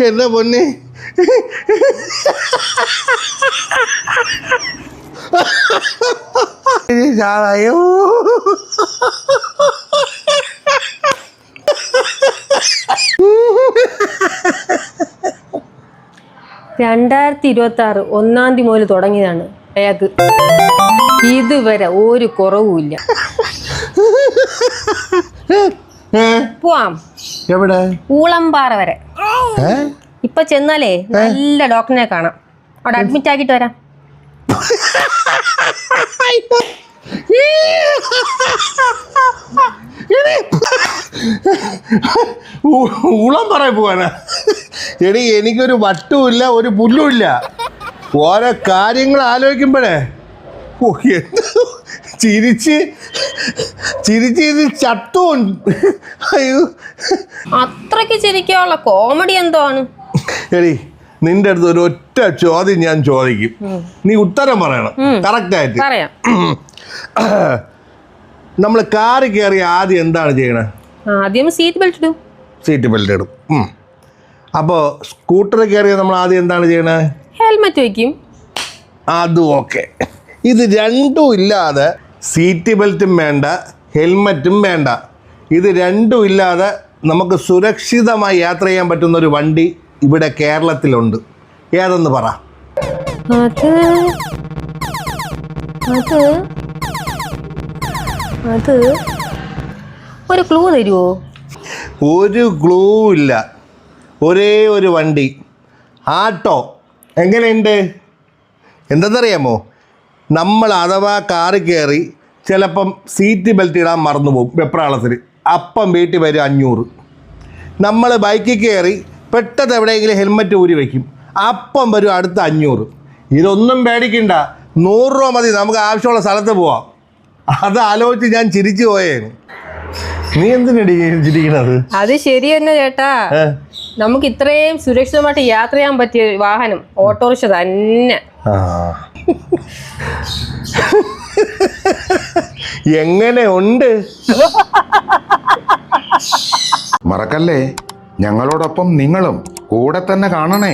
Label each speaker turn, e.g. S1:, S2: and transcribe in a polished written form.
S1: എന്നാ പൊന്നെ ചാളായോ
S2: 2026 1-ാം തീയതി മുതൽ തുടങ്ങിയതാണ് അയാൾക്ക്. ഇതുവരെ ഒരു കുറവുമില്ല. പോവാം
S1: എവിടെ?
S2: ഊളംപാറ വരെ. ഇപ്പൊ ചെന്നാലേ നല്ല ഡോക്ടറിനെ കാണാം. അവിടെ അഡ്മിറ്റ് ആക്കിട്ട് വരാം.
S1: ഊളം പറയ പോവാനാ? എടി എനിക്കൊരു വട്ടുമില്ല, ഒരു പുല്ലുമില്ല. ഓരോ കാര്യങ്ങൾ ആലോചിക്കുമ്പോഴേ ചിരിച്ച് ചത്തും. അയ്യോ,
S2: അത്രയ്ക്ക് ചിരിക്കാനുള്ള കോമഡി എന്താണ്?
S1: എടി നിന്റെ അടുത്ത് ഒരു ഒറ്റ ചോദ്യം ഞാൻ ചോദിക്കും, നീ ഉത്തരം പറയണം കറക്റ്റായിട്ട്.
S2: പറയാം.
S1: നമ്മൾ കാറ് കയറി ആദ്യം എന്താണ് ചെയ്യണേ?
S2: ആദ്യം സീറ്റ് ബെൽറ്റ് ഇടും.
S1: സീറ്റ് ബെൽറ്റ് ഇടും. അപ്പോൾ സ്കൂട്ടർ കയറിയ നമ്മൾ ആദ്യം എന്താണ് ചെയ്യണേ?
S2: ഹെൽമെറ്റ് വയ്ക്കും.
S1: അതും ഓക്കെ. ഇത് രണ്ടും ഇല്ലാതെ സീറ്റ് ബെൽറ്റും വേണ്ട, ഹെൽമറ്റും വേണ്ട. ഇത് രണ്ടും ഇല്ലാതെ നമുക്ക് സുരക്ഷിതമായി യാത്ര ചെയ്യാൻ പറ്റുന്ന ഒരു വണ്ടി ഇവിടെ കേരളത്തിലുണ്ട്. ഏതെന്ന് പറ.
S2: അത് ഒരു ക്ലൂ തരുമോ?
S1: ഒരു ക്ലൂ ഇല്ല. ഒരേ ഒരു വണ്ടി, ആട്ടോ. എങ്ങനെയുണ്ട്? എന്തെന്നറിയാമോ? നമ്മൾ അഥവാ കാറ് കയറി ചിലപ്പം സീറ്റ് ബെൽറ്റ് ഇടാൻ മറന്നു പോകും വെപ്രാളത്തിൽ, അപ്പം വീട്ടിൽ വരും 500. നമ്മൾ ബൈക്കിൽ കയറി പെട്ടെന്ന് എവിടെയെങ്കിലും ഹെൽമെറ്റ് ഊരി വയ്ക്കും, അപ്പം വരും അടുത്ത 500. ഇതൊന്നും പേടിക്കണ്ട, 100 രൂപ മതി, നമുക്ക് ആവശ്യമുള്ള സ്ഥലത്ത് പോവാം. അത് ആലോചിച്ച് ഞാൻ ചിരിച്ചു പോയേ. നീ എന്തിനടി ചിരിക്കണത്?
S2: അത് ശരി തന്നെ ചേട്ടാ. നമുക്ക് ഇത്രയും സുരക്ഷിതമായിട്ട് യാത്ര ചെയ്യാൻ പറ്റിയ വാഹനം ഓട്ടോറിക്ഷ തന്നെ.
S1: എങ്ങനെ ഉണ്ട്?
S3: മറക്കല്ലേ, ഞങ്ങളോടൊപ്പം നിങ്ങളും കൂടെ തന്നെ കാണണേ.